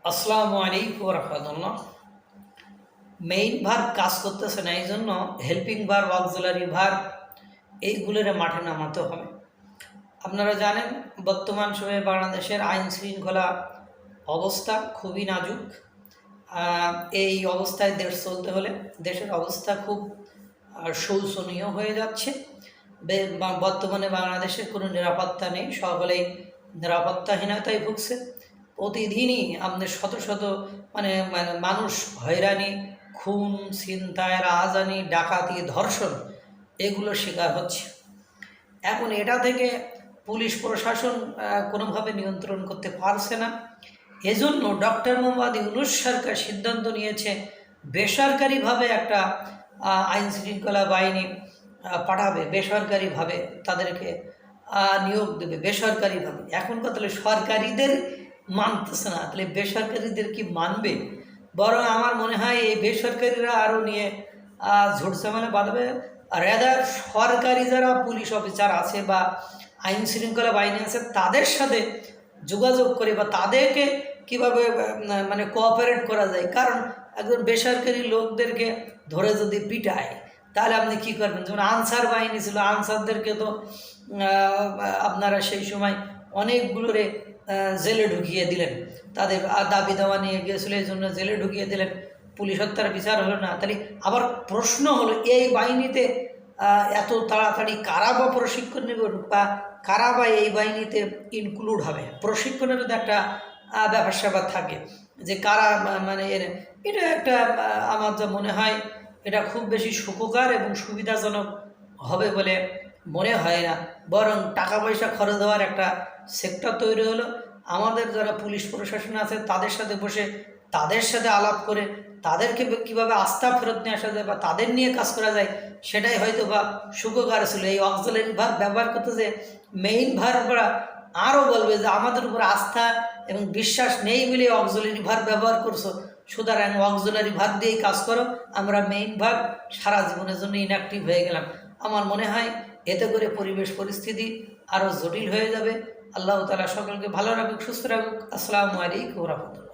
আসসালামু আলাইকুম রহমতুল্লাহ। Main verb কাজ করতেছে না, এই জন্য হেল্পিং ভার্ব, অক্সিলারি ভার্ব এইগুলোর মাঠে নামাতে হবে। আপনারা জানেন বর্তমান সময়ে বাংলাদেশের আইন শৃঙ্খলা অবস্থা খুবই নাজুক। এই অবস্থায় দেশ চলতে হলে দেশের অবস্থা খুব শোচনীয় হয়ে যাচ্ছে। বর্তমানে বাংলাদেশের কোনো নিরাপত্তা নেই, সকলেই নিরাপত্তাহীনতায় ভুগছে। প্রতিদিনই আমাদের শত শত মানে মানে মানুষ হয়রানি, খুন, ছিনতাই, রাহাজানি, ডাকাতি, ধর্ষণ এগুলো শিকার হচ্ছে। এখন এটা থেকে পুলিশ প্রশাসন কোনোভাবে নিয়ন্ত্রণ করতে পারছে না। এজন্য ডক্টর মোহাম্মদ ইউনূস সরকার সিদ্ধান্ত নিয়েছে বেসরকারিভাবে একটা আইন শৃঙ্খলা বাহিনী পাঠাবে, বেসরকারিভাবে তাদেরকে নিয়োগ দেবে বেসরকারিভাবে। এখন কথা হলে সরকারিদের মানতেছে না, তাহলে বেসরকারিদের কি মানবে? বরং আমার মনে হয় এই বেসরকারিরা আরও নিয়ে ঝুটঝামেলা বাঁধবে। রেদার সরকারি যারা পুলিশ অফিসার আছে বা আইন শৃঙ্খলা বাহিনী আছে তাদের সাথে যোগাযোগ করে বা তাদেরকে কিভাবে মানে কোঅপারেট করা যায়। কারণ একজন বেসরকারি লোকদেরকে ধরে যদি পিটায় তাহলে আপনি কী করবেন? যেমন আনসার বাহিনী ছিল, আনসারদেরকে তো আপনারা সেই সময় অনেকগুলোরে জেলে ঢুকিয়ে দিলেন, তাদের দাবি দেওয়া নিয়ে গিয়েছিল, এই জন্য জেলে ঢুকিয়ে দিলেন, পুলিশ হত্যার বিচার হলো না। তাহলে আবার প্রশ্ন হলো এই বাহিনীতে এত তাড়াতাড়ি কারা বা প্রশিক্ষণ নেবে বা কারা বা এই বাহিনীতে ইনক্লুড হবে? প্রশিক্ষণেরও তো একটা ব্যাপার স্যাপার থাকে যে কারা মানে এটা একটা আমার যা মনে হয় এটা খুব বেশি সুখকর এবং সুবিধাজনক হবে বলে মনে হয় না। বরং টাকা পয়সা খরচ দেওয়ার একটা সেক্টর তৈরি হলো। আমাদের যারা পুলিশ প্রশাসন আছে তাদের সাথে বসে তাদের সাথে আলাপ করে তাদেরকে কীভাবে আস্থা ফেরত নিয়ে আসা যায় বা তাদের নিয়ে কাজ করা যায় সেটাই হয়তো বা সুখকর ছিল। এই অক্সিলারি ভার্ব ব্যবহার করতে যে মেইন ভার্বরা আরও বলবে যে আমাদের উপর আস্থা এবং বিশ্বাস নেই বলে অক্সিলারি ভার্ব ব্যবহার করছো, সুতরাং অক্সিলারি ভার্ব দিয়েই কাজ করো, আমরা মেইন ভার্ব সারা জীবনের জন্য ইনঅ্যাক্টিভ হয়ে গেলাম। আমার মনে হয় এতে করে পরিবেশ পরিস্থিতি আরও জটিল হয়ে যাবে। আল্লাহ তাআলা সকলকে ভালো রাখুক, সুস্থ রাখুক। আসসালামু আলাইকুম ওয়া রাহমাতুল্লাহ।